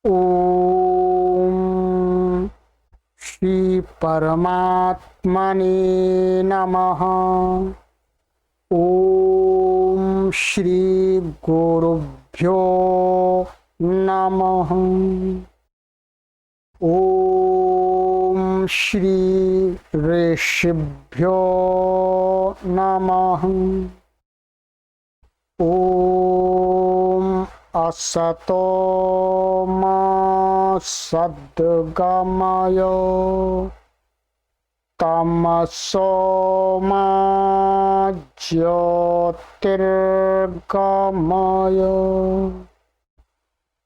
ओम श्री परमात्मने नमः। ओम श्री गुरुभ्यो नमः। ओम श्री ऋषिभ्यो नमः। ओम असतो मा सद्गमय तमसो मा ज्योतिर्गमय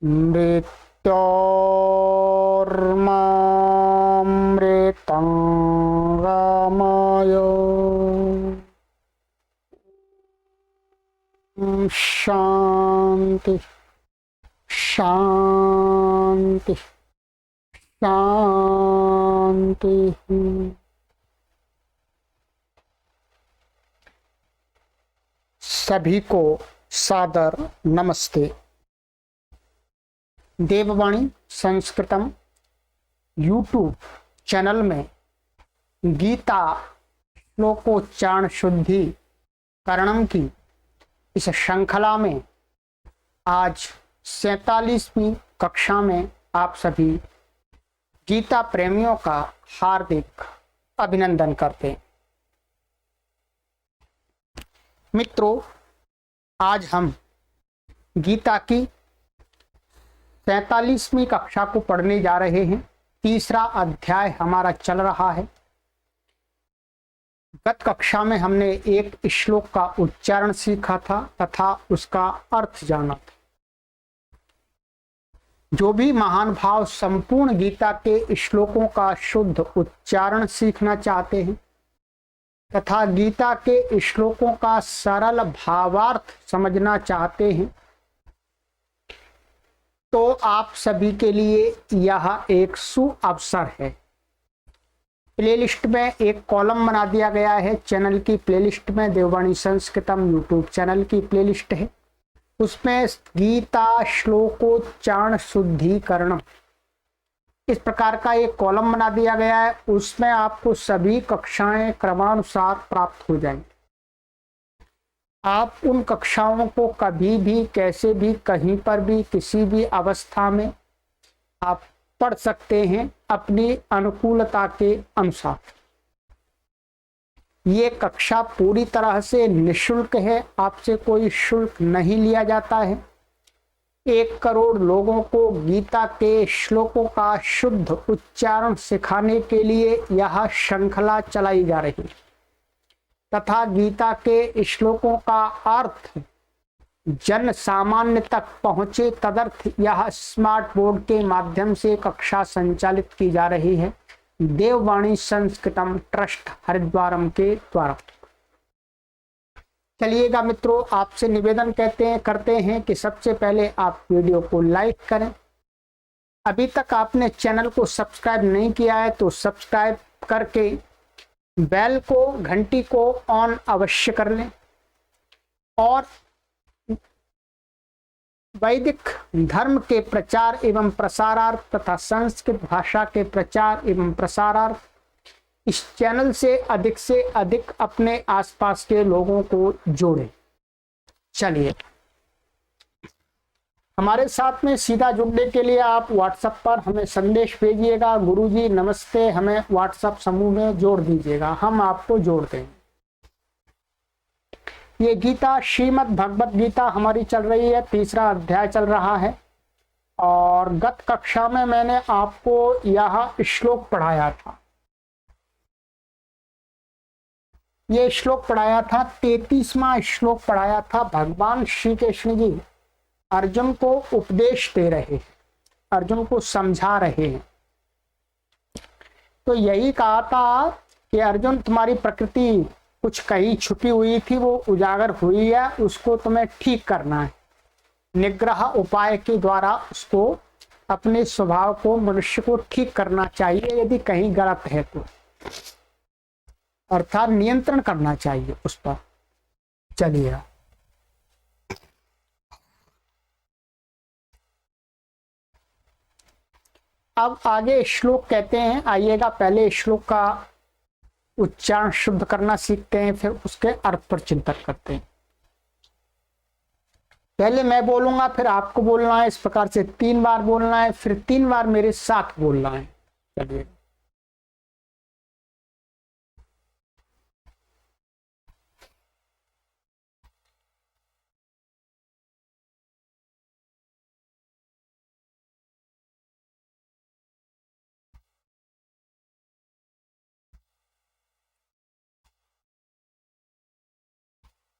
मृत्योर्मामृतंगमय। शांति शांति शांति। सभी को सादर नमस्ते। देववाणी संस्कृतम यूट्यूब चैनल में गीता श्लोकोच्चारण शुद्धि करणम की इस श्रृंखला में आज 47वीं कक्षा में आप सभी गीता प्रेमियों का हार्दिक अभिनंदन करते हैं। मित्रों, आज हम गीता की 47वीं कक्षा को पढ़ने जा रहे हैं। तीसरा अध्याय हमारा चल रहा है। गत कक्षा में हमने एक श्लोक का उच्चारण सीखा था तथा उसका अर्थ जाना था। जो भी महान भाव संपूर्ण गीता के श्लोकों का शुद्ध उच्चारण सीखना चाहते हैं तथा गीता के श्लोकों का सरल भावार्थ समझना चाहते हैं तो आप सभी के लिए यह एक सुअवसर है। प्लेलिस्ट में एक कॉलम बना दिया गया है। चैनल की प्लेलिस्ट में देववाणी संस्कृतम यूट्यूब चैनल की प्लेलिस्ट है, उसमें गीता श्लोकोच्चारण शुद्धिकरण इस प्रकार का एक कॉलम बना दिया गया है। उसमें आपको सभी कक्षाएं क्रमानुसार प्राप्त हो जाएंगी। आप उन कक्षाओं को कभी भी कैसे भी कहीं पर भी किसी भी अवस्था में आप पढ़ सकते हैं अपनी अनुकूलता के अनुसार। ये कक्षा पूरी तरह से निःशुल्क है, आपसे कोई शुल्क नहीं लिया जाता है। 1 करोड़ लोगों को गीता के श्लोकों का शुद्ध उच्चारण सिखाने के लिए यह श्रृंखला चलाई जा रही है तथा गीता के श्लोकों का अर्थ जन सामान्य तक पहुंचे तदर्थ यह स्मार्ट बोर्ड के माध्यम से कक्षा संचालित की जा रही है देववाणी संस्कृतम ट्रस्ट हरिद्वारम के द्वारा। चलिएगा मित्रों, आपसे निवेदन करते हैं कि सबसे पहले आप वीडियो को लाइक करें। अभी तक आपने चैनल को सब्सक्राइब नहीं किया है तो सब्सक्राइब करके बेल को घंटी को ऑन अवश्य कर लें और वैदिक धर्म के प्रचार एवं प्रसारार्थ तथा संस्कृत भाषा के प्रचार एवं प्रसारार्थ इस चैनल से अधिक अपने आसपास के लोगों को जोड़ें। चलिए, हमारे साथ में सीधा जुड़ने के लिए आप व्हाट्सएप पर हमें संदेश भेजिएगा। गुरुजी नमस्ते, हमें व्हाट्सएप समूह में जोड़ दीजिएगा, हम आपको जोड़ देंगे। ये गीता श्रीमद् भगवत गीता हमारी चल रही है, तीसरा अध्याय चल रहा है और गत कक्षा में मैंने आपको यह श्लोक पढ़ाया था। ये श्लोक पढ़ाया था, 33वां श्लोक पढ़ाया था। भगवान श्री कृष्ण जी अर्जुन को उपदेश दे रहे हैं, अर्जुन को समझा रहे हैं। तो यही कहा था कि अर्जुन, तुम्हारी प्रकृति कुछ कहीं छुपी हुई थी, वो उजागर हुई है, उसको तुम्हें ठीक करना है। निग्रह उपाय के द्वारा उसको, अपने स्वभाव को, मनुष्य को ठीक करना चाहिए यदि कहीं गलत है तो, अर्थात नियंत्रण करना चाहिए उस पर। चलिए, अब आगे श्लोक कहते हैं, आइएगा पहले श्लोक का उच्चारण शुद्ध करना सीखते हैं, फिर उसके अर्थ पर चिंतन करते हैं। पहले मैं बोलूंगा, फिर आपको बोलना है, इस प्रकार से 3 बार बोलना है, फिर 3 बार मेरे साथ बोलना है। चलिए।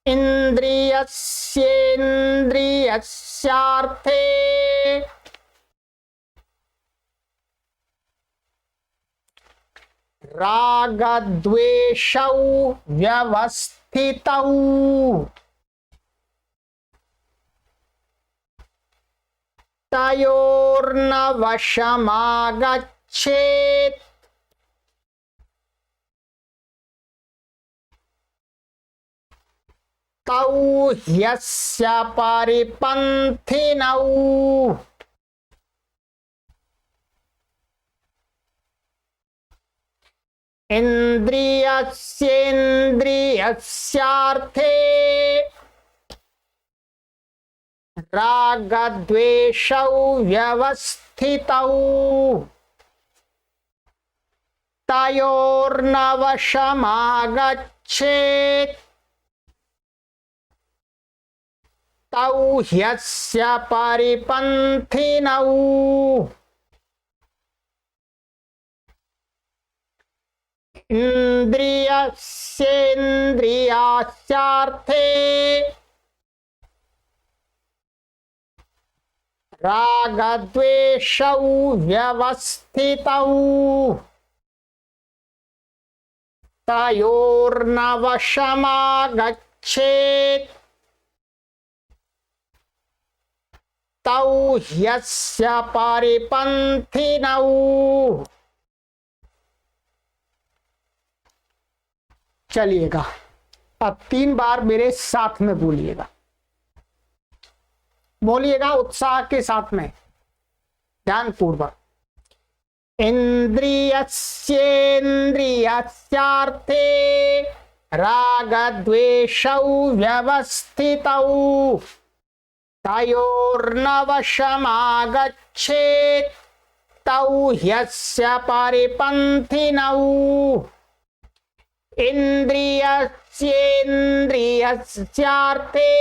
इंद्रियस्येन्द्रियस्यार्थे रागद्वेषौ व्यवस्थितौ तयोर्न वशमागच्छेत् तौ ह्यस्य परिपन्थिनौ इंद्रियस्येन्द्रियस्यार्थे रागद्वेषौ व्यवस्थितौ तयोर्न वशमागच्छेत् तौ ह्यस्य परिपन्थिनौ इंद्रियस्येन्द्रियस्यार्थे रागद्वेषौ व्यवस्थितौ तयोर्न वशमागच्छेत् तौ ह्यस्य परिपन्थिनौ चलिएगा। अब 3 बार मेरे साथ में बोलिएगा, बोलिएगा उत्साह के साथ में, ध्यान पूर्वक। इंद्रियस्येन्द्रियस्यार्थे रागद्वेषौ व्यवस्थितौ तयोर्न वशमागच्छेत् तौ ह्यस्य परिपन्थिनौ इंद्रियस्येन्द्रियस्यार्थे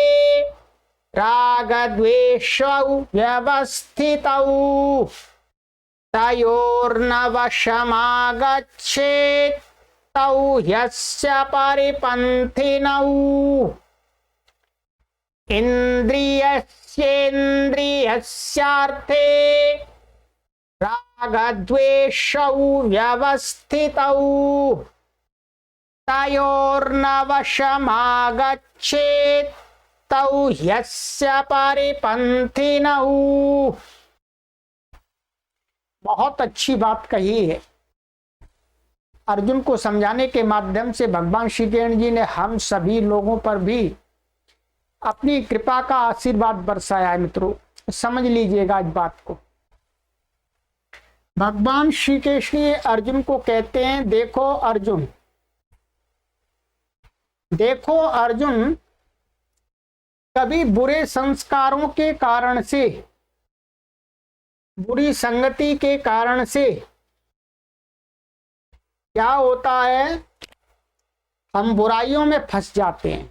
रागद्वेषौ व्यवस्थितौ तयोर्न वशमागच्छेत् तौ ह्यस्य परिपन्थिनौ इंद्रियस्येन्द्रियस्यार्थे रागद्वेषौ व्यवस्थितौ तयोर्न वशमागच्छेत् तौ ह्यस्य परिपन्थिनौ। बहुत अच्छी बात कही है। अर्जुन को समझाने के माध्यम से भगवान श्री कृष्ण जी ने हम सभी लोगों पर भी अपनी कृपा का आशीर्वाद बरसाया है। मित्रों, समझ लीजिएगा इस बात को। भगवान श्री कृष्ण अर्जुन को कहते हैं, देखो अर्जुन, देखो अर्जुन, कभी बुरे संस्कारों के कारण से, बुरी संगति के कारण से क्या होता है, हम बुराइयों में फंस जाते हैं,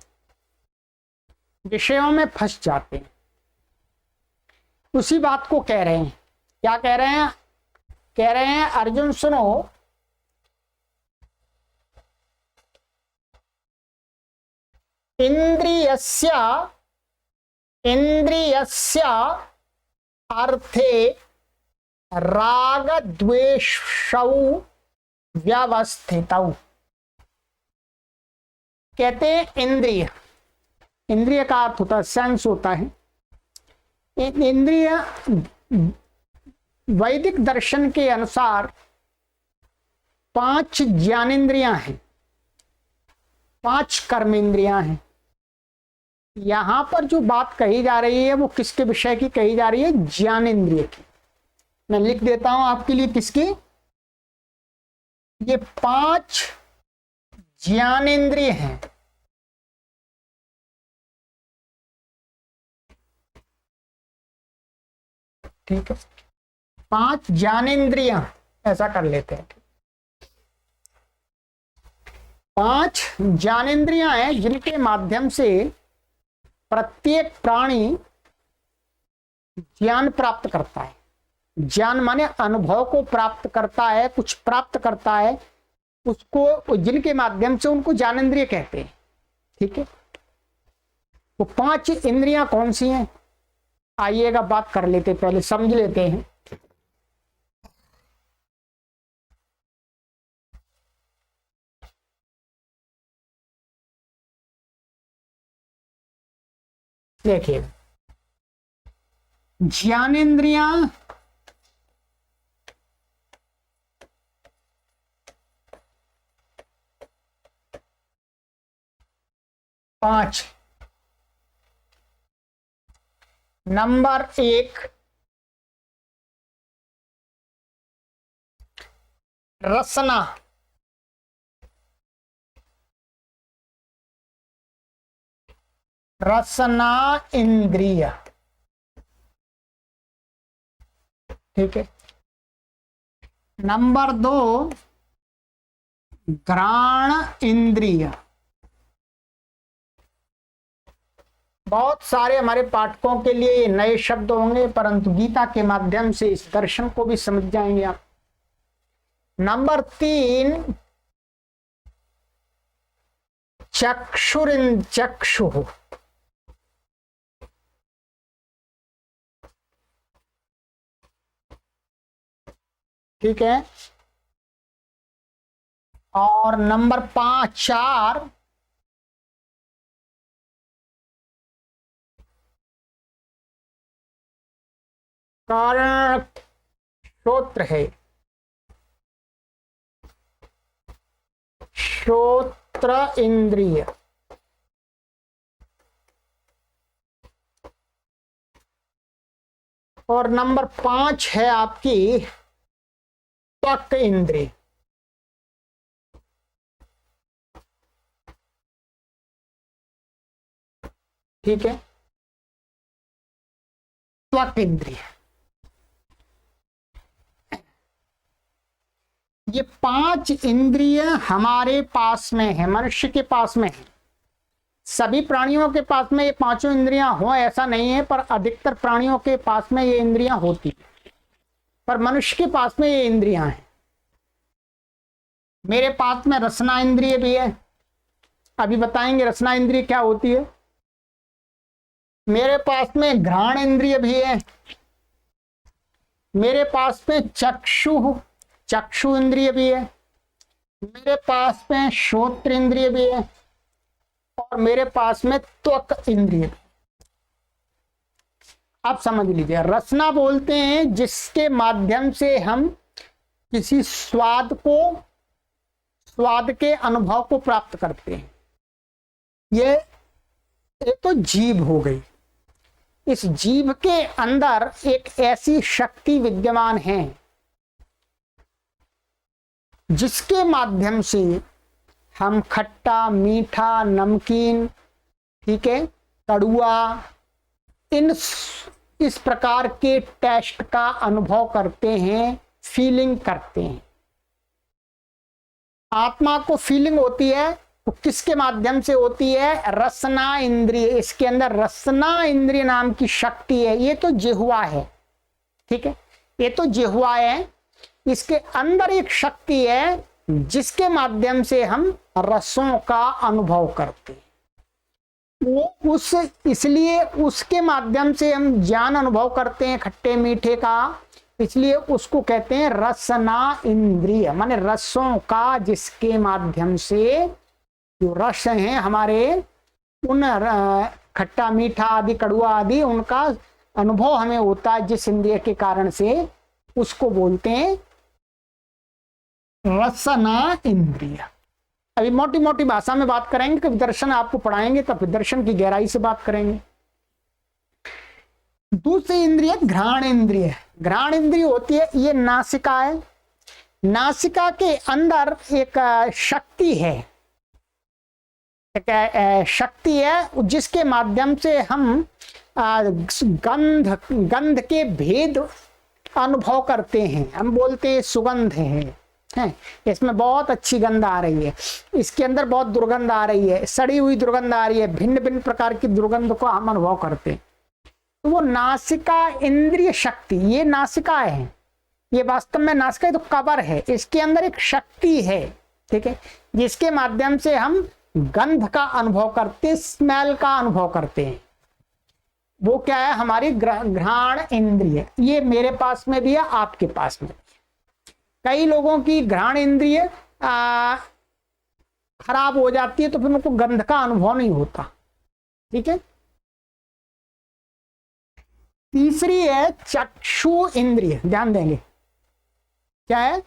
विषयों में फंस जाते हैं। उसी बात को कह रहे हैं। क्या कह रहे हैं? कह रहे हैं अर्जुन सुनो, इंद्रियस्य अर्थे रागद्वेषौ व्यवस्थितौ। कहते हैं इंद्रिय, इंद्रिय का अर्थ होता है सेंस होता है। इंद्रिय वैदिक दर्शन के अनुसार 5 ज्ञानेंद्रियां हैं, 5 कर्मेंद्रियां हैं। यहां पर जो बात कही जा रही है वो किसके विषय की कही जा रही है? ज्ञानेंद्रिय की। मैं लिख देता हूं आपके लिए किसकी, ये 5 ज्ञानेंद्रिय हैं। ठीक है, 5 ज्ञानेंद्रियां, ऐसा कर लेते हैं। 5 ज्ञानेंद्रियां हैं जिनके माध्यम से प्रत्येक प्राणी ज्ञान प्राप्त करता है। ज्ञान माने अनुभव को प्राप्त करता है, कुछ प्राप्त करता है, उसको जिनके माध्यम से उनको ज्ञानेंद्रिय कहते हैं। ठीक है, वो 5 इंद्रियां कौन सी हैं, आइएगा बात कर लेते, पहले समझ लेते हैं। देखिए, ज्ञानेंद्रियां 5। नंबर 1 रसना, रसना इंद्रिय। ठीक है, नंबर 2 घ्राण इंद्रिय। बहुत सारे हमारे पाठकों के लिए ये नए शब्द होंगे, परंतु गीता के माध्यम से इस दर्शन को भी समझ जाएंगे आप। नंबर 3 चक्षु। ठीक है, और नंबर 4 कारण श्रोत्र है, श्रोत्र इंद्रिय। और नंबर 5 है आपकी त्वक इंद्रिय। ठीक है, त्वक इंद्रिय। ये 5 इंद्रिय हमारे पास में है, मनुष्य के पास में है। सभी प्राणियों के पास में ये 5 इंद्रियां हो ऐसा नहीं है, पर अधिकतर प्राणियों के पास में ये इंद्रियां होती है, पर मनुष्य के पास में ये इंद्रियां हैं। मेरे पास में रसना इंद्रिय भी है, अभी बताएंगे रसना इंद्रिय क्या होती है। मेरे पास में घ्राण इंद्रिय भी है, मेरे पास में चक्षु इंद्रिय भी है, मेरे पास में श्रोत्र इंद्रिय भी है, और मेरे पास में त्वक इंद्रिय भी। आप समझ लीजिए, रसना बोलते हैं जिसके माध्यम से हम किसी स्वाद के अनुभव को प्राप्त करते हैं। ये तो जीभ हो गई। इस जीभ के अंदर एक ऐसी शक्ति विद्यमान है जिसके माध्यम से हम खट्टा, मीठा, नमकीन, ठीक है, कड़ुआ, इस प्रकार के टेस्ट का अनुभव करते हैं, फीलिंग करते हैं। आत्मा को फीलिंग होती है तो किसके माध्यम से होती है, रसना इंद्रिय। इसके अंदर रसना इंद्रिय नाम की शक्ति है। ये तो जिह्वा है, ठीक है, ये तो जिह्वा है। इसके अंदर एक शक्ति है जिसके माध्यम से हम रसों का अनुभव करते हैं। इसलिए उसके माध्यम से हम ज्ञान अनुभव करते हैं खट्टे मीठे का, इसलिए उसको कहते हैं रसना इंद्रिय, माने रसों का, जिसके माध्यम से जो रस हैं हमारे, उन खट्टा मीठा आदि कड़ुआ आदि, उनका अनुभव हमें होता है जिस इंद्रिय के कारण से, उसको बोलते हैं रसना इंद्रिय। अभी मोटी मोटी भाषा में बात करेंगे, कभी दर्शन आपको पढ़ाएंगे तब दर्शन की गहराई से बात करेंगे। दूसरी इंद्रिय घ्राण इंद्रिय। घ्राण इंद्रिय होती है, ये नासिका है। नासिका के अंदर एक शक्ति है, एक शक्ति है जिसके माध्यम से हम गंध के भेद अनुभव करते हैं। हम बोलते हैं सुगंध है, इसमें बहुत अच्छी गंध आ रही है, इसके अंदर बहुत दुर्गंध आ रही है, सड़ी हुई दुर्गंध आ रही है, भिन्न भिन्न प्रकार की दुर्गंध को हम अनुभव करते हैं। तो वो नासिका इंद्रिय शक्ति, ये नासिका है, ये वास्तव में नासिका तो कवर है, इसके अंदर एक शक्ति है, ठीक है, जिसके माध्यम से हम गंध का अनुभव करते, स्मेल का अनुभव करते हैं। वो क्या है? हमारी घ्राण इंद्रिय। ये मेरे पास में भी है, आपके पास में भी है। कई लोगों की घ्राण इंद्रिय खराब हो जाती है तो फिर उनको गंध का अनुभव नहीं होता, ठीक है। तीसरी है चक्षु इंद्रिय, ध्यान देंगे क्या है?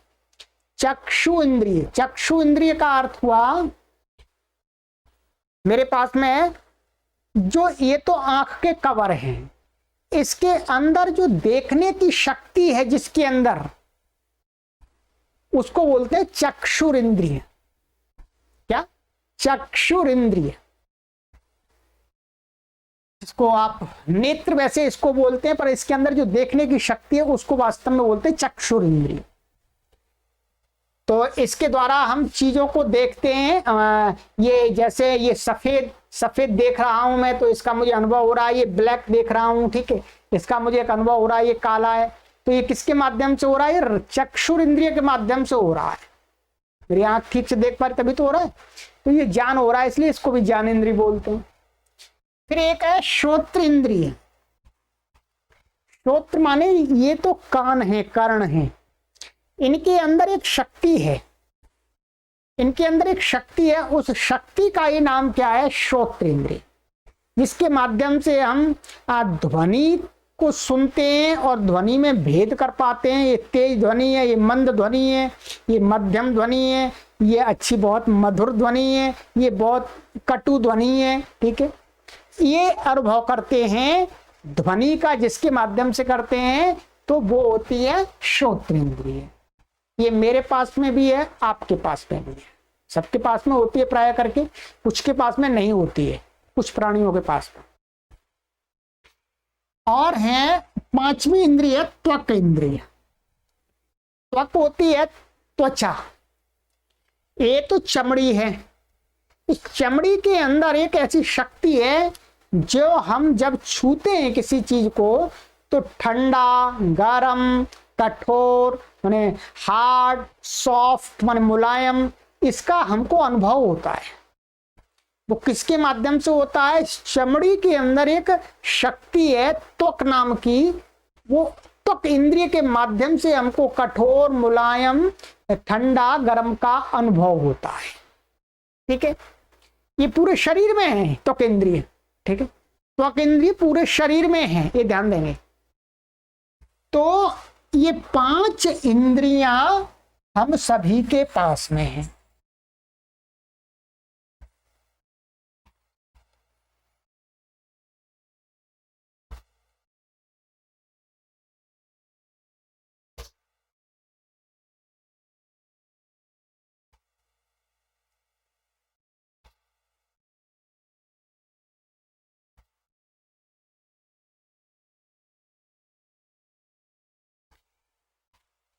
चक्षु इंद्रिय। चक्षु इंद्रिय का अर्थ हुआ मेरे पास में है जो, ये तो आंख के कवर हैं, इसके अंदर जो देखने की शक्ति है जिसके अंदर, उसको बोलते हैं चक्षुर इंद्रिय। क्या? चक्षुर इंद्रिय। इसको आप नेत्र वैसे इसको बोलते हैं, पर इसके अंदर जो देखने की शक्ति है उसको वास्तव में बोलते हैं चक्षुर इंद्रिय। तो इसके द्वारा हम चीजों को देखते हैं। ये जैसे ये सफेद सफेद देख रहा हूं मैं, तो इसका मुझे अनुभव हो रहा है। ये ब्लैक देख रहा हूं, ठीक है, इसका मुझे एक अनुभव हो रहा है। ये काला है, तो ये किसके माध्यम से हो रहा है? ये चक्षुर इंद्रिय के माध्यम से हो रहा है। मेरी आंख ठीक से देख पा रही तभी तो हो रहा है, तो ये ज्ञान हो रहा है, इसलिए इसको भी ज्ञान इंद्रिय बोलते हैं। फिर एक है श्रोत्र इंद्रिय। श्रोत्र माने ये तो कान है, कर्ण है, इनके अंदर एक शक्ति है, इनके अंदर एक शक्ति है। उस शक्ति का ही नाम क्या है? श्रोत्र इंद्रिय, जिसके माध्यम से हम ध्वनि को सुनते हैं और ध्वनि में भेद कर पाते हैं। ये तेज ध्वनि है, ये मंद ध्वनि है, ये मध्यम ध्वनि है, ये अच्छी बहुत मधुर ध्वनि है, ये बहुत कटु ध्वनि है, ठीक है। ये अनुभव करते हैं ध्वनि का, जिसके माध्यम से करते हैं, तो वो होती है श्रोत्र इंद्रिय। ये मेरे पास में भी है, आपके पास में भी है, सबके पास में होती है प्राय करके, कुछ के पास में नहीं होती है, कुछ प्राणियों के पास में। और है पांचवी इंद्रिय त्वक इंद्रिय। त्वक होती है त्वचा, ये तो चमड़ी है। इस चमड़ी के अंदर एक ऐसी शक्ति है जो हम जब छूते हैं किसी चीज को तो ठंडा, गरम, कठोर माने हार्ड, सॉफ्ट माने मुलायम, इसका हमको अनुभव होता है। वो किसके माध्यम से होता है? चमड़ी के अंदर एक शक्ति है त्वक नाम की, वो त्वक इंद्रिय के माध्यम से हमको कठोर, मुलायम, ठंडा, गरम का अनुभव होता है, ठीक है। ये पूरे शरीर में है त्वक इंद्रिय, ठीक है। त्वक इंद्रिय पूरे शरीर में है, ये ध्यान देंगे। तो ये 5 इंद्रियां हम सभी के पास में हैं।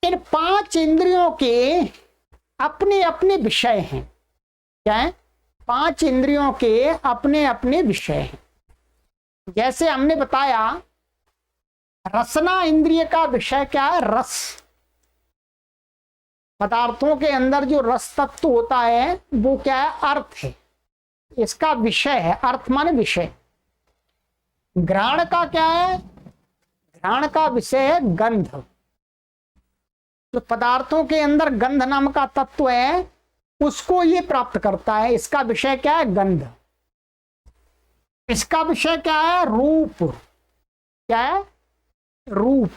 इन 5 इंद्रियों के अपने अपने विषय हैं। क्या है? 5 इंद्रियों के अपने अपने विषय हैं। जैसे हमने बताया रसना इंद्रिय का विषय क्या है? रस। पदार्थों के अंदर जो रस तत्व होता है वो क्या है? अर्थ है, इसका विषय है। अर्थ माने विषय। घ्राण का क्या है? घ्राण का विषय है गंध। जो पदार्थों के अंदर गंध नाम का तत्व है उसको ये प्राप्त करता है, इसका विषय क्या है? गंध। इसका विषय क्या है? रूप। क्या है? रूप।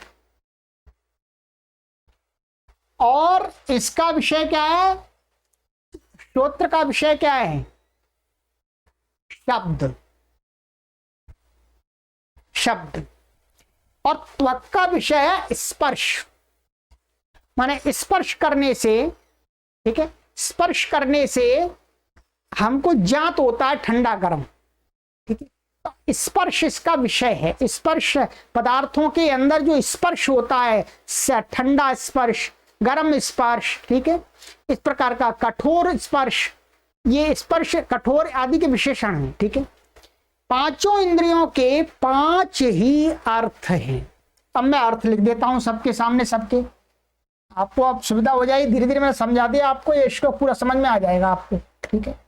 और इसका विषय क्या है? श्रोत्र का विषय क्या है? शब्द। शब्द। और त्वक का विषय है स्पर्श, माने स्पर्श करने से, ठीक है, स्पर्श करने से हमको ज्ञात होता है ठंडा गर्म, ठीक है। तो स्पर्श इसका विषय है, स्पर्श पदार्थों के अंदर जो स्पर्श होता है, ठंडा स्पर्श, गर्म स्पर्श, ठीक है, इस प्रकार का कठोर स्पर्श, ये स्पर्श कठोर आदि के विशेषण हैं, ठीक है। पांचों इंद्रियों के 5 ही अर्थ हैं। अब मैं अर्थ लिख देता हूं सबके सामने, सबके, आपको अब सुविधा हो जाएगी, धीरे धीरे मैंने समझा दिया आपको, ये श्लोक पूरा समझ में आ जाएगा आपको, ठीक है।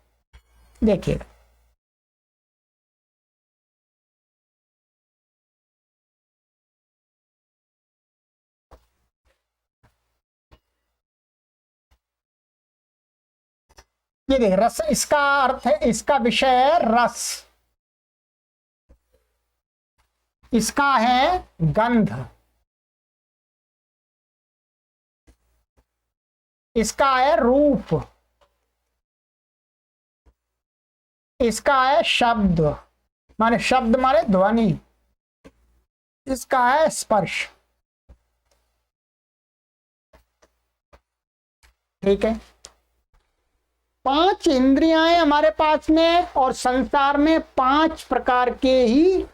देखिएगा, ये देख, रस इसका अर्थ है, इसका विषय है रस, इसका है गंध, इसका है रूप, इसका है शब्द, माने शब्द माने ध्वनि, इसका है स्पर्श, ठीक है। 5 इंद्रियां हैं हमारे पास में, और संसार में 5 प्रकार के ही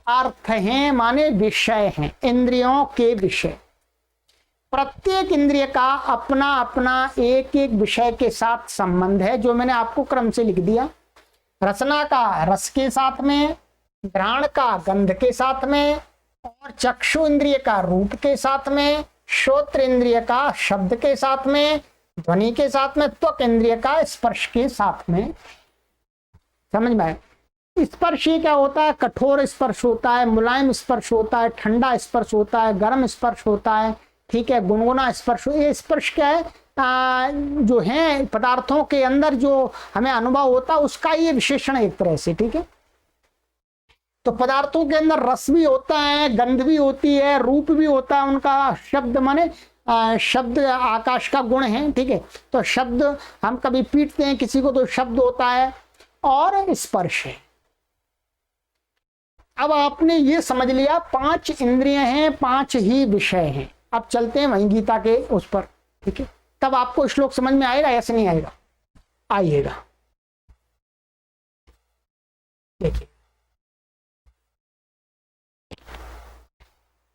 अर्थ हैं, माने विषय हैं, इंद्रियों के विषय। प्रत्येक इंद्रिय का अपना अपना एक एक विषय के साथ संबंध है, जो मैंने आपको क्रम से लिख दिया। रसना का रस के साथ में, घ्राण का गंध के साथ में, और चक्षु इंद्रिय का रूप के साथ में, श्रोत्र इंद्रिय का शब्द के साथ में, ध्वनि के साथ में, त्वक इंद्रिय का स्पर्श के साथ में। समझ में आए? स्पर्श क्या होता है? कठोर स्पर्श होता है, मुलायम स्पर्श होता है, ठंडा स्पर्श होता है, गर्म स्पर्श होता है, ठीक है, गुनगुना स्पर्श। ये स्पर्श क्या है? जो है पदार्थों के अंदर जो हमें अनुभव होता है उसका ये विशेषण एक तरह से, ठीक है। तो पदार्थों के अंदर रस भी होता है, गंध भी होती है, रूप भी होता है उनका, शब्द माने शब्द आकाश का गुण है, ठीक है। तो शब्द हम कभी पीटते हैं किसी को तो शब्द होता है, और स्पर्श है। अब आपने ये समझ लिया 5 इंद्रियां हैं, 5 ही विषय हैं। अब चलते हैं वहीं गीता के उस पर, ठीक है। तब आपको श्लोक समझ में आएगा, ऐसे नहीं आएगा? आइएगा, देखिए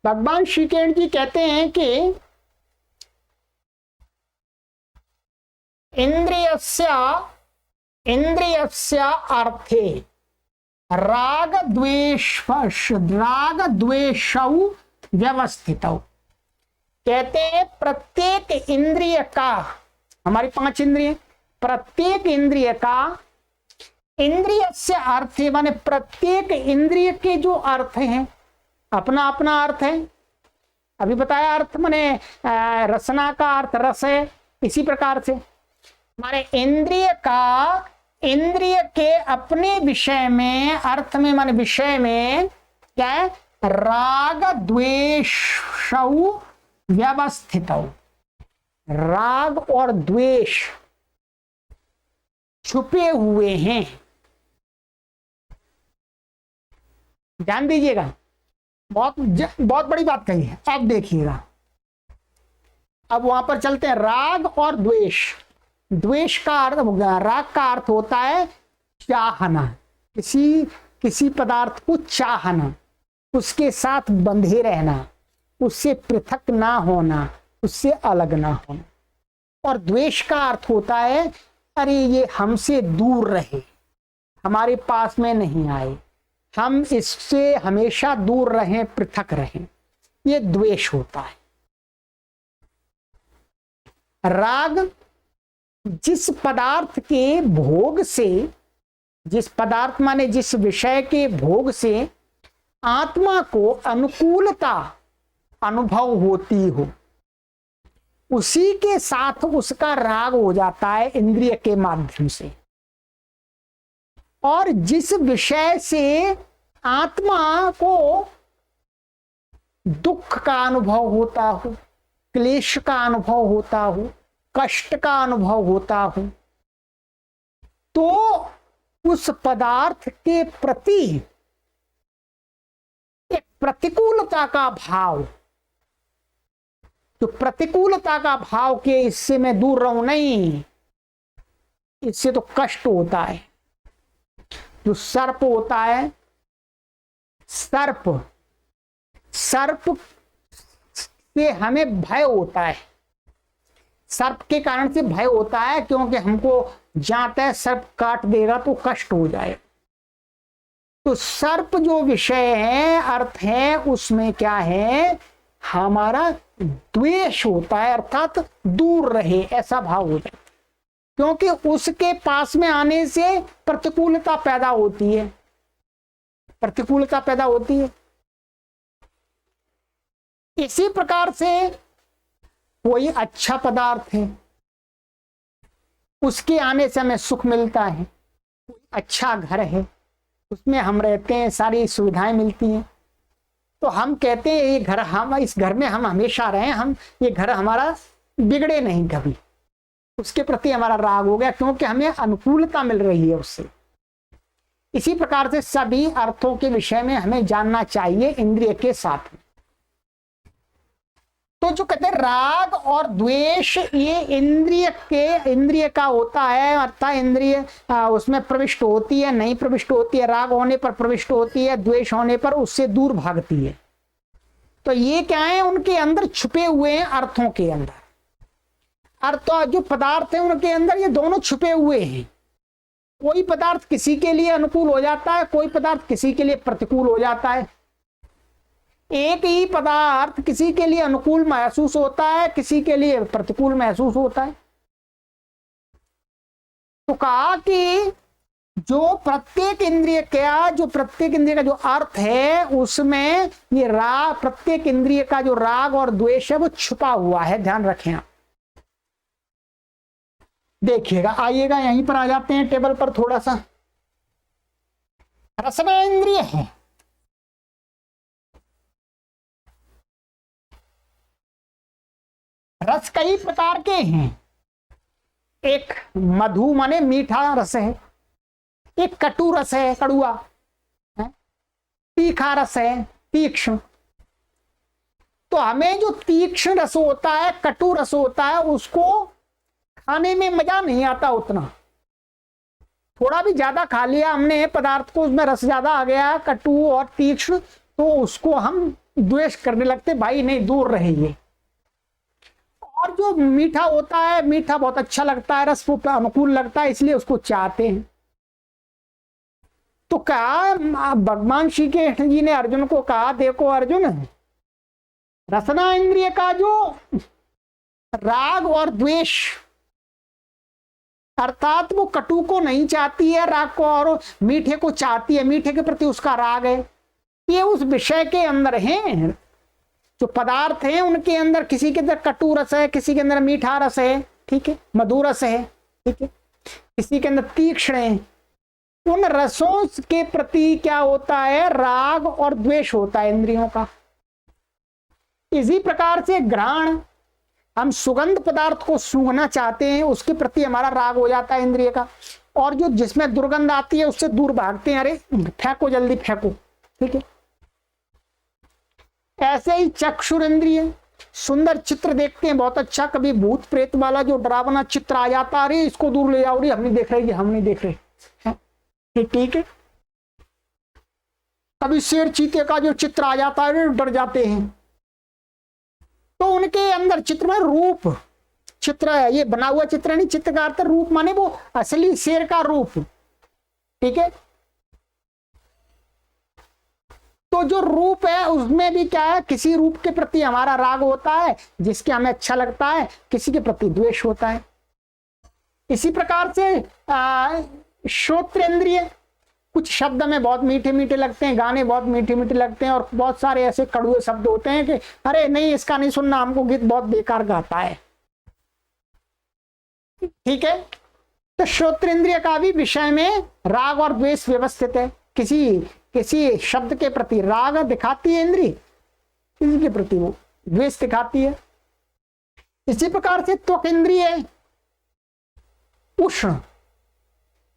भगवान श्री कृष्ण जी कहते हैं कि इंद्रियस्य अर्थे राग द्वेषौ व्यवस्थितौ। कहते हैं प्रत्येक इंद्रिय का, हमारी 5 इंद्रिय, प्रत्येक इंद्रिय का, इंद्रिय से अर्थ है माने प्रत्येक इंद्रिय के जो अर्थ हैं अपना अपना अर्थ है। अभी बताया अर्थ माने रसना का अर्थ रस है, इसी प्रकार से माने इंद्रिय का, इंद्रिय के अपने विषय में, अर्थ में माने विषय में क्या है? राग द्वेषौ व्यवस्थित। राग और द्वेष छुपे हुए हैं, ध्यान दीजिएगा, बहुत बड़ी बात कही है। अब देखिएगा, अब वहां पर चलते हैं। राग और द्वेष, द्वेष का अर्थ, राग का अर्थ होता है चाहना, किसी पदार्थ को चाहना, उसके साथ बंधे रहना, उससे पृथक ना होना, उससे अलग ना होना। और द्वेष का अर्थ होता है अरे ये हमसे दूर रहे, हमारे पास में नहीं आए, हम इससे हमेशा दूर रहें, पृथक रहें, ये द्वेष होता है। राग जिस पदार्थ के भोग से, जिस पदार्थ माने जिस विषय के भोग से आत्मा को अनुकूलता अनुभव होती हो, उसी के साथ उसका राग हो जाता है इंद्रिय के माध्यम से। और जिस विषय से आत्मा को दुख का अनुभव होता हो, क्लेश का अनुभव होता हो, कष्ट का अनुभव होता हो, तो उस पदार्थ के प्रति एक प्रतिकूलता का भाव, जो प्रतिकूलता का भाव के इससे मैं दूर रहूं, नहीं, इससे तो कष्ट होता है। जो सर्प होता है, सर्प से हमें भय होता है, सर्प के कारण से भय होता है, क्योंकि हमको जानता है सर्प काट देगा तो कष्ट हो जाए। तो सर्प जो विषय है, अर्थ है, उसमें क्या है, हमारा द्वेष होता है, अर्थात दूर रहे ऐसा भाव हो जाता है, क्योंकि उसके पास में आने से प्रतिकूलता पैदा होती है, प्रतिकूलता पैदा होती है। इसी प्रकार से कोई अच्छा पदार्थ है, उसके आने से हमें सुख मिलता है, कोई अच्छा घर है, उसमें हम रहते हैं, सारी सुविधाएं मिलती हैं, तो हम कहते हैं ये घर, हम इस घर में हम हमेशा रहें, हम ये घर हमारा बिगड़े नहीं कभी, उसके प्रति हमारा राग हो गया, क्योंकि हमें अनुकूलता मिल रही है उससे। इसी प्रकार से सभी अर्थों के विषय में हमें जानना चाहिए इंद्रिय के साथ। तो जो कहते हैं राग और द्वेष, ये इंद्रिय का होता है, अर्थात इंद्रिय उसमें प्रविष्ट होती है, नहीं प्रविष्ट होती है, राग होने पर प्रविष्ट होती है, द्वेष होने पर उससे दूर भागती है। तो ये क्या है, उनके अंदर छुपे हुए हैं, अर्थों के अंदर, अर्थ जो पदार्थ है उनके अंदर ये दोनों छुपे हुए हैं। कोई पदार्थ किसी के लिए अनुकूल हो जाता है, कोई पदार्थ किसी के लिए प्रतिकूल हो जाता है। एक ही पदार्थ किसी के लिए अनुकूल महसूस होता है, किसी के लिए प्रतिकूल महसूस होता है। तो कहा कि जो प्रत्येक इंद्रिय का जो अर्थ है, उसमें ये राग, प्रत्येक इंद्रिय का जो राग और द्वेष है वो छुपा हुआ है, ध्यान रखें आप। देखिएगा, आइएगा यहीं पर आ जाते हैं टेबल पर थोड़ा सा। रसना इंद्रिय है, रस कई प्रकार के हैं। एक मधु माने मीठा रस है, एक कटु रस है, कड़ुआ है, तीखा रस है, तीक्ष्ण। तो हमें जो तीक्ष्ण रस होता है, कटु रस होता है, उसको खाने में मजा नहीं आता उतना। थोड़ा भी ज्यादा खा लिया हमने पदार्थ को, उसमें रस ज्यादा आ गया, कटु और तीक्ष्ण, तो उसको हम द्वेष करने लगते, भाई नहीं, दूर रहिए। और जो मीठा होता है, मीठा बहुत अच्छा लगता है, रस वो अनुकूल लगता है, इसलिए उसको चाहते हैं। तो कहा, भगवान श्री कृष्ण जी ने अर्जुन को कहा, देखो अर्जुन, रसना इंद्रिय का जो राग और द्वेष, अर्थात वो कटु को नहीं चाहती है राग को, और मीठे को चाहती है, मीठे के प्रति उसका राग है। ये उस विषय के अंदर है, जो पदार्थ हैं उनके अंदर, किसी के अंदर कटु रस है, किसी के अंदर मीठा रस है, ठीक है, मधुर रस है, ठीक है, किसी के अंदर तीक्ष्ण है। उन रसों के प्रति क्या होता है, राग और द्वेष होता है इंद्रियों का। इसी प्रकार से घ्राण, हम सुगंध पदार्थ को सूंघना चाहते हैं, उसके प्रति हमारा राग हो जाता है इंद्रिय का, और जो जिसमें दुर्गंध आती है उससे दूर भागते हैं, अरे फेंको, जल्दी फेंको, ठीक है। ऐसे ही चक्षुर इंद्रिय, सुंदर चित्र देखते हैं बहुत अच्छा, कभी भूत प्रेत वाला जो डरावना चित्र आ जाता है, अरे इसको दूर ले जाओ, अरे हम नहीं देख रहे, हम नहीं देख रहे, ठीक है। कभी शेर चीते का जो चित्र आ जाता है, डर जाते हैं। तो उनके अंदर चित्र में रूप, चित्र है, ये बना हुआ चित्र नहीं, चित्र का अर्थ रूप माने वो असली शेर का रूप, ठीक है। तो जो रूप है उसमें भी क्या है, किसी रूप के प्रति हमारा राग होता है, जिसके हमें अच्छा लगता है, किसी के प्रति द्वेष होता है। इसी प्रकार से श्रोत्रेंद्रिय, कुछ शब्द में बहुत मीठे मीठे लगते हैं, गाने बहुत मीठे मीठे लगते हैं, और बहुत सारे ऐसे कड़वे शब्द होते हैं कि अरे नहीं, इसका नहीं सुनना, हमको गीत बहुत बेकार गाता है, ठीक है। तो श्रोत्रेंद्रिय का भी विषय में राग और द्वेष व्यवस्थित है। किसी शब्द के प्रति राग दिखाती है इंद्रिय, किसी के प्रति वो द्वेष दिखाती है। इसी प्रकार से त्वक इंद्रिय, उष्ण,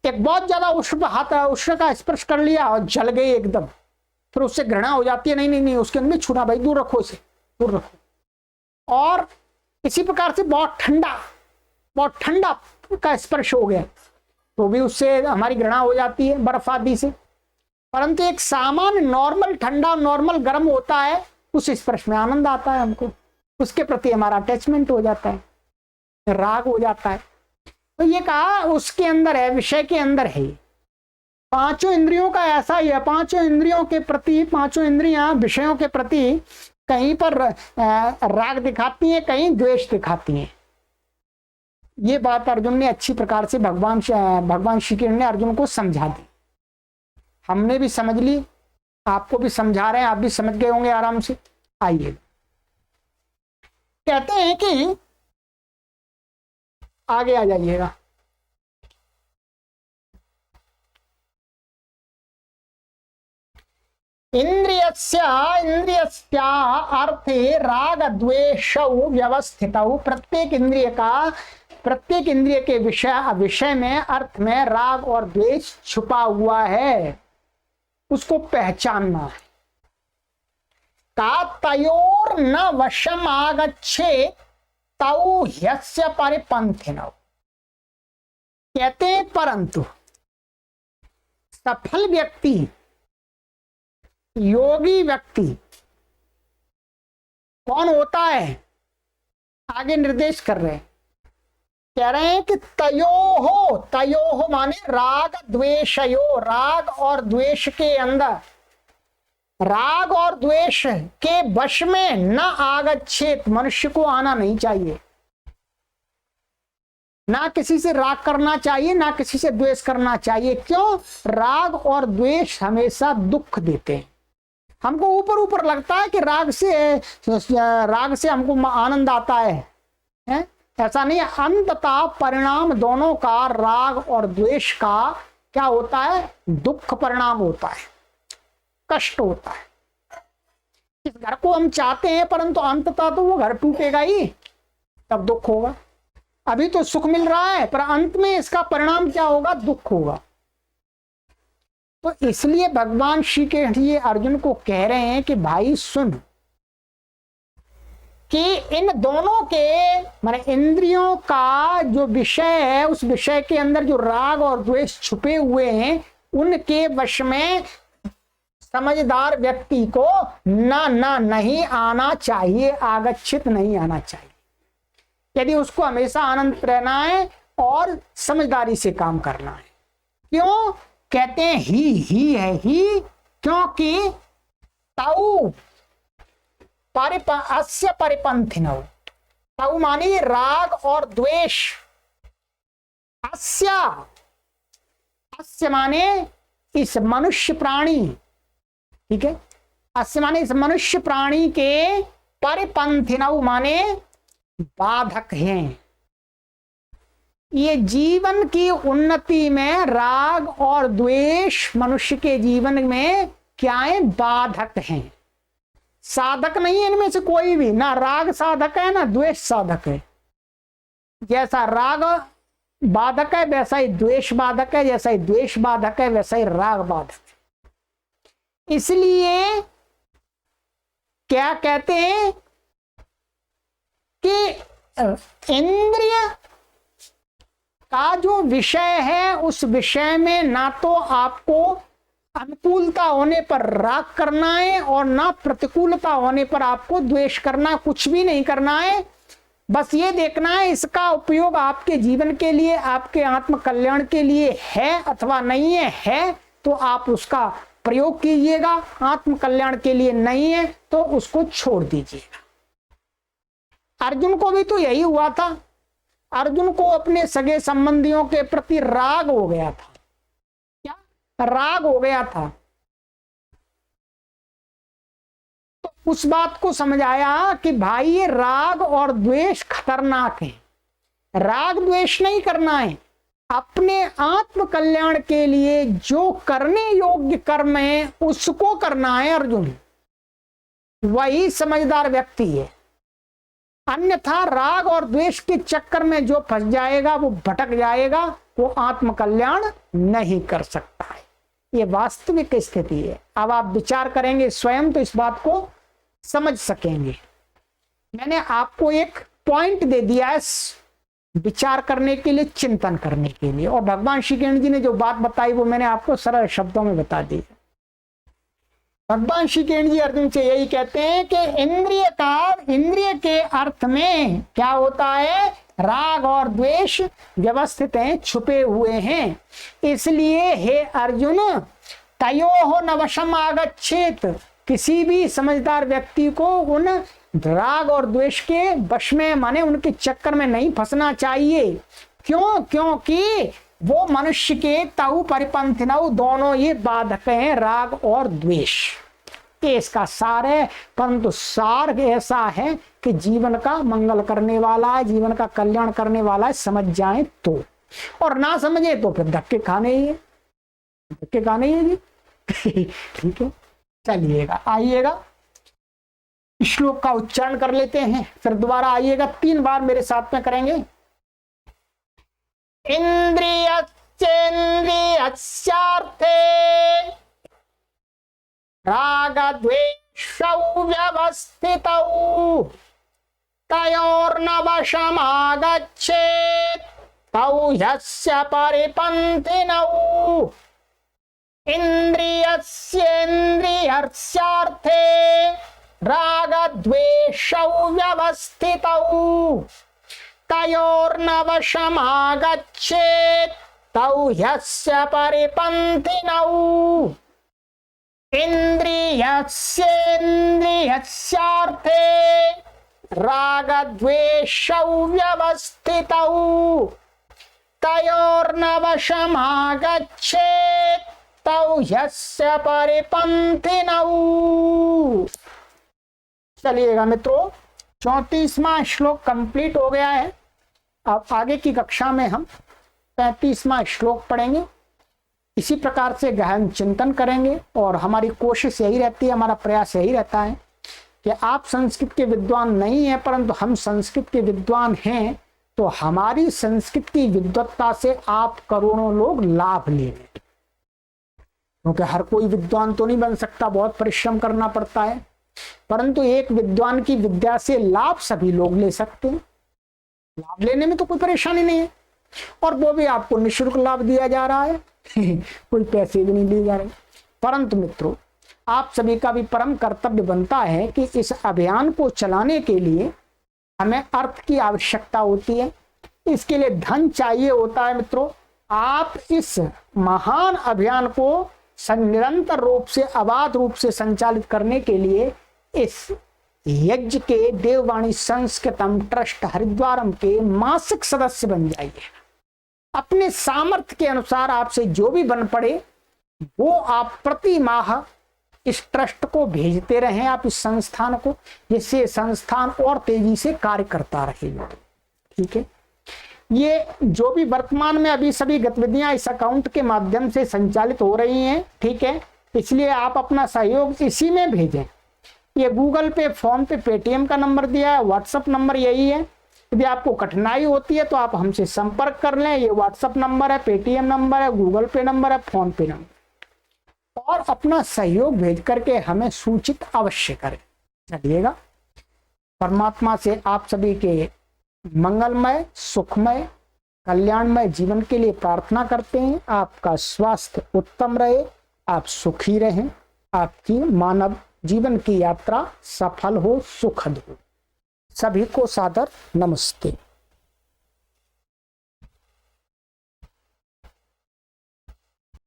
एक बहुत ज्यादा उष्ण हाथ, उष्ण का स्पर्श कर लिया और जल गए एकदम, फिर उससे घृणा हो जाती है, नहीं नहीं नहीं उसके अंदर छूना भाई, दूर रखो इसे, दूर रखो। और इसी प्रकार से बहुत ठंडा का स्पर्श हो गया तो भी उससे हमारी घृणा हो जाती है, बर्फ आदि से। परंतु एक सामान्य नॉर्मल ठंडा, नॉर्मल गर्म होता है, उस स्पर्श में आनंद आता है हमको, उसके प्रति हमारा अटैचमेंट हो जाता है, राग हो जाता है। तो ये कहा उसके अंदर है, विषय के अंदर है। पांचों इंद्रियों का ऐसा ही है, पांचों इंद्रियों के प्रति, पांचों इंद्रियां विषयों के प्रति कहीं पर राग दिखाती हैं, कहीं द्वेष दिखाती हैं। ये बात अर्जुन ने अच्छी प्रकार से भगवान श्री कृष्ण ने अर्जुन को समझा दी, हमने भी समझ ली, आपको भी समझा रहे हैं, आप भी समझ गए होंगे आराम से। आइए, कहते हैं कि आगे आ जाइएगा। इंद्रियस्य अर्थे राग द्वेषौ व्यवस्थितौ, प्रत्येक इंद्रिय के विषय में, अर्थ में राग और द्वेष छुपा हुआ है, उसको पहचानना है। का तयोर न वशम आगच्छे तौ ह्यस्य परिपंथिनौ, कहते हैं परंतु सफल व्यक्ति, योगी व्यक्ति कौन होता है, आगे निर्देश कर रहे हैं, कह रहे हैं कि तयोहो माने राग द्वेषयो, राग और द्वेष के अंदर, राग और द्वेष के वश में न आगच्छेत, मनुष्य को आना नहीं चाहिए, ना किसी से राग करना चाहिए, ना किसी से द्वेष करना चाहिए। क्यों? राग और द्वेष हमेशा दुख देते हैं। हमको ऊपर ऊपर लगता है कि राग से हमको आनंद आता है? ऐसा नहीं है। अंततः परिणाम दोनों का, राग और द्वेष का क्या होता है? दुख परिणाम होता है, कष्ट होता है। इस घर को हम चाहते हैं परंतु अंततः तो वो घर टूटेगा ही, तब दुख होगा। अभी तो सुख मिल रहा है पर अंत में इसका परिणाम क्या होगा? दुख होगा। तो इसलिए भगवान श्री कृष्ण ये अर्जुन को कह रहे हैं कि भाई सुन, कि इन दोनों के माने इंद्रियों का जो विषय है, उस विषय के अंदर जो राग और द्वेष छुपे हुए हैं, उनके वश में समझदार व्यक्ति को नहीं आना चाहिए, आगच्छित नहीं आना चाहिए। यदि उसको हमेशा आनंद रहना है और समझदारी से काम करना है। क्यों कहते हैं ही है? ही क्योंकि ताऊ अस्य परिपंथिनौ, ताऊ मानी राग और द्वेष, अस्य माने इस मनुष्य प्राणी, ठीक है, अस्य माने इस मनुष्य प्राणी के, परिपंथिनौ माने बाधक हैं। ये जीवन की उन्नति में राग और द्वेष मनुष्य के जीवन में क्या है? बाधक हैं। साधक नहीं है इनमें से कोई भी, ना राग साधक है ना द्वेष साधक है। जैसा राग बाधक है वैसा ही द्वेष बाधक है, जैसा ही द्वेष बाधक है वैसा ही राग बाधक है। इसलिए क्या कहते हैं कि इंद्रिय का जो विषय है, उस विषय में ना तो आपको अनुकूलता होने पर राग करना है और ना प्रतिकूलता होने पर आपको द्वेष करना, कुछ भी नहीं करना है। बस ये देखना है इसका उपयोग आपके जीवन के लिए, आपके आत्म कल्याण के लिए है अथवा नहीं है तो आप उसका प्रयोग कीजिएगा, आत्म कल्याण के लिए नहीं है तो उसको छोड़ दीजिएगा। अर्जुन को भी तो यही हुआ था। अर्जुन को अपने सगे संबंधियों के प्रति राग हो गया था। क्या राग हो गया था? तो उस बात को समझाया कि भाई ये राग और द्वेष खतरनाक है। राग द्वेष नहीं करना है, अपने आत्म कल्याण के लिए जो करने योग्य कर्म है उसको करना है। अर्जुन वही समझदार व्यक्ति है। अन्यथा राग और द्वेष के चक्कर में जो फंस जाएगा वो भटक जाएगा, वो आत्म कल्याण नहीं कर सकता है। ये वास्तविक स्थिति है। अब आप विचार करेंगे स्वयं तो इस बात को समझ सकेंगे। मैंने आपको एक पॉइंट दे दिया है विचार करने के लिए, चिंतन करने के लिए, और भगवान श्री कृष्ण जी ने जो बात बताई वो मैंने आपको सरल शब्दों में बता दी। भगवान श्री कृष्ण जी अर्जुन से यही कहते हैं कि इंद्रिय के अर्थ में क्या होता है, राग और द्वेष व्यवस्थित हैं, छुपे हुए हैं। इसलिए हे अर्जुन, तयोः न वशम आगच्छेत, किसी भी समझदार व्यक्ति को उन राग और द्वेष के वश में, माने उनके चक्कर में नहीं फंसना चाहिए। क्यों? क्योंकि वो मनुष्य के ताऊ परिपंथिनऊ, दोनों ये बाधक हैं, राग और द्वेष। ये इसका सार है, परंतु सार ऐसा है कि जीवन का मंगल करने वाला है, जीवन का कल्याण करने वाला है, समझ जाए तो, और ना समझे तो फिर धक्के खाने ही है, धक्के खाने ही है जी। ठीक है, चलिएगा, आइएगा श्लोक का उच्चारण कर लेते हैं, फिर दोबारा आइएगा, 3 बार मेरे साथ में करेंगे। इंद्रियस्येन्द्रियस्यार्थे राग द्वेषौ व्यवस्थितौ तयोर्न वशमागच्छेत् तौ ह्यस्य परिपन्थिनौ। इंद्रियस्येन्द्रियस्यार्थे राग द्वेषौ व्यवस्थितौ तयोर्न वशमागच्छेत् तौ ह्यस्य परिपन्थिनौ। इंद्रियस्येन्द्रियस्यार्थे राग द्वेषौ व्यवस्थितौ तयोर्न वशमागच्छेत् तौ ह्यस्य परिपन्थिनौ। चलिएगा मित्रों, 34वां श्लोक कंप्लीट हो गया है। अब आगे की कक्षा में हम 35वां श्लोक पढ़ेंगे। इसी प्रकार से गहन चिंतन करेंगे, और हमारी कोशिश यही रहती है, हमारा प्रयास यही रहता है कि आप संस्कृत के विद्वान नहीं हैं, परंतु हम संस्कृत के विद्वान हैं, तो हमारी संस्कृत की विद्वत्ता से आप करोड़ों लोग लाभ ले लें। क्योंकि हर कोई विद्वान तो नहीं बन सकता, बहुत परिश्रम करना पड़ता है, परंतु एक विद्वान की विद्या से लाभ सभी लोग ले सकते हैं। लाभ लेने में तो कोई परेशानी नहीं है, और वो भी आपको निःशुल्क लाभ दिया जा रहा है। कोई पैसे भी नहीं लिए जा रहे। परंतु मित्रों, आप सभी का भी परम कर्तव्य बनता है कि इस अभियान को चलाने के लिए हमें अर्थ की आवश्यकता होती है, इसके लिए धन चाहिए होता है। मित्रों, आप इस महान अभियान को निरंतर रूप से, अबाध रूप से संचालित करने के लिए इस यज्ञ के देववाणी संस्कृतम ट्रस्ट हरिद्वारम के मासिक सदस्य बन जाइए। अपने सामर्थ्य के अनुसार आपसे जो भी बन पड़े वो आप प्रति माह इस ट्रस्ट को भेजते रहें, आप इस संस्थान को, जिससे संस्थान और तेजी से कार्य करता रहेगा। ठीक है, ये जो भी वर्तमान में अभी सभी गतिविधियां इस अकाउंट के माध्यम से संचालित हो रही हैं, ठीक है, इसलिए आप अपना सहयोग इसी में भेजें। ये गूगल पे, फोन पे, पेटीएम का नंबर दिया है, व्हाट्सएप नंबर यही है। यदि आपको कठिनाई होती है तो आप हमसे संपर्क कर लें। ये व्हाट्सएप नंबर है, पेटीएम नंबर है, गूगल पे नंबर है, फोन पे नंबर, और अपना सहयोग भेज करके हमें सूचित अवश्य करें। चलिएगा, परमात्मा से आप सभी के मंगलमय, सुखमय, कल्याणमय जीवन के लिए प्रार्थना करते हैं। आपका स्वास्थ्य उत्तम रहे, आप सुखी रहें, आपकी मानव जीवन की यात्रा सफल हो, सुखद हो। सभी को सादर नमस्ते।